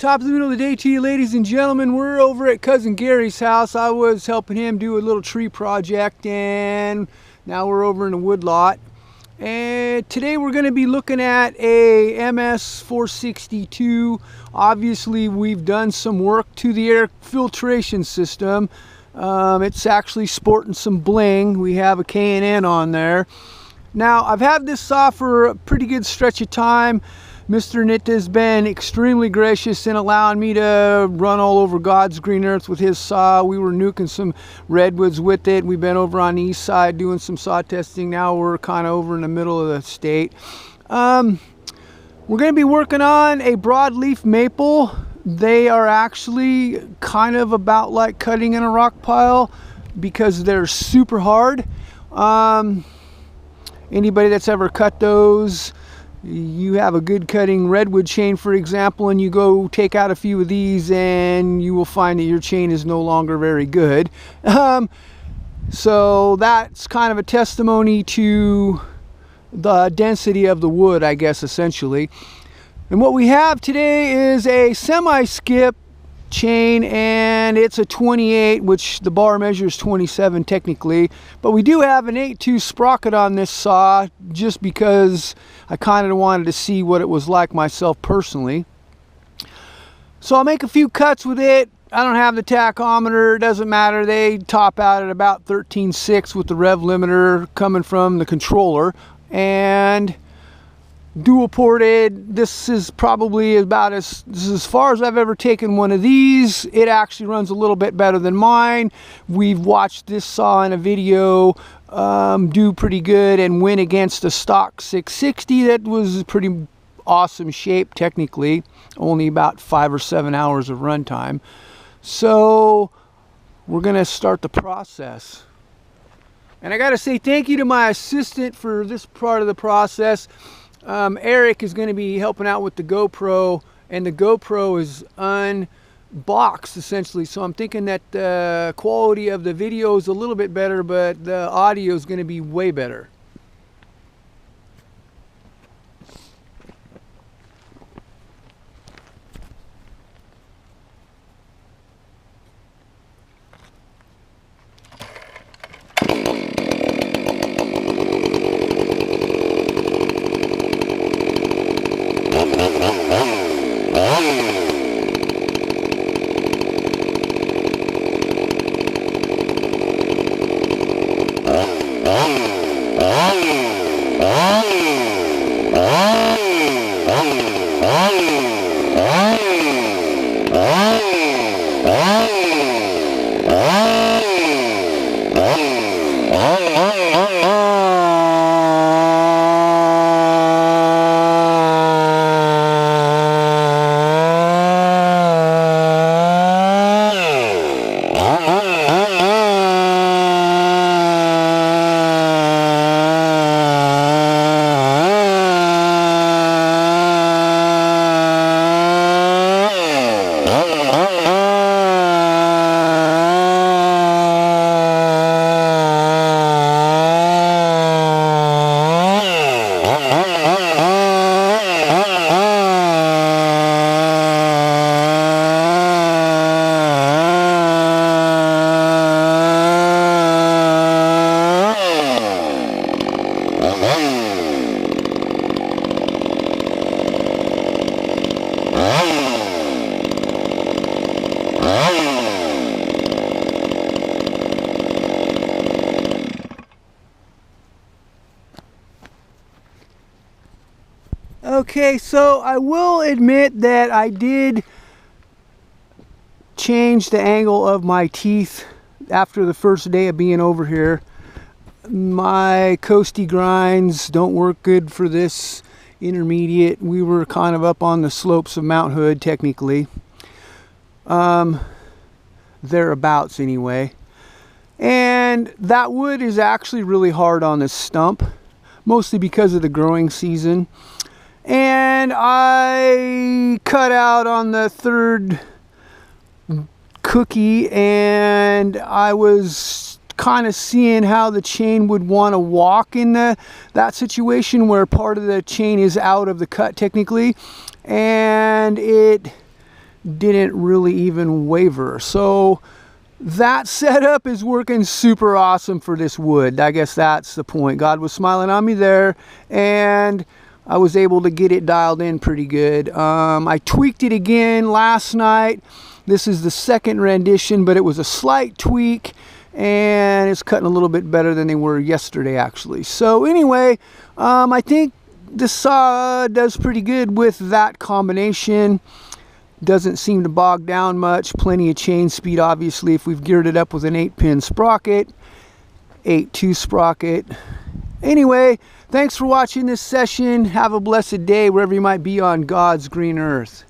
Top of the middle of the day to you, ladies and gentlemen. We're over at Cousin Gary's house. I was helping him do a little tree project, and now we're over in the wood lot. And today we're going to be looking at a ms462. Obviously, we've done some work to the air filtration system. It's actually sporting some bling. We have a K&N on there. Now, I've had this saw for a pretty good stretch of time. Mr. Nitta has been extremely gracious in allowing me to run all over God's green earth with his saw. We were nuking some redwoods with it. We've been over on the east side doing some saw testing. Now we're kind of over in the middle of the state. We're going to be working on a broadleaf maple. They are actually kind of about like cutting in a rock pile because they're super hard. Anybody that's ever cut those, you have a good cutting redwood chain, for example, and you go take out a few of these and you will find that your chain is no longer very good. So that's kind of a testimony to the density of the wood, I guess, essentially. And what we have today is a semi-skip chain, and it's a 28, which the bar measures 27 technically, but we do have an 8/2 sprocket on this saw just because I kind of wanted to see what it was like myself personally. So I'll make a few cuts with it. I don't have the tachometer, it doesn't matter. They top out at about 13.6 with the rev limiter coming from the controller, and dual ported. This is probably about as far as I've ever taken one of these. It actually runs a little bit better than mine. We've watched this saw in a video do pretty good and win against a stock 660 that was pretty awesome shape technically, only about 5 or 7 hours of runtime. So we're gonna start the process. And I gotta say thank you to my assistant for this part of the process. Eric is going to be helping out with the GoPro, and the GoPro is unboxed essentially, so I'm thinking that the quality of the video is a little bit better, but the audio is going to be way better. Okay, so I will admit that I did change the angle of my teeth after the first day of being over here. My coasty grinds don't work good for this intermediate. We were kind of up on the slopes of Mount Hood technically. Thereabouts anyway. And that wood is actually really hard on this stump, mostly because of the growing season. And I cut out on the third cookie, and I was kind of seeing how the chain would want to walk in that situation where part of the chain is out of the cut technically, and it didn't really even waver. So that setup is working super awesome for this wood. I guess that's the point. God was smiling on me there, and I was able to get it dialed in pretty good. I tweaked it again last night. This is the second rendition, but it was a slight tweak, and it's cutting a little bit better than they were yesterday, actually. So anyway, I think the saw does pretty good with that combination. Doesn't seem to bog down much. Plenty of chain speed, obviously, if we've geared it up with an 8-pin sprocket, 8 Tooth Sprocket. Anyway, thanks for watching this session. Have a blessed day wherever you might be on God's green earth.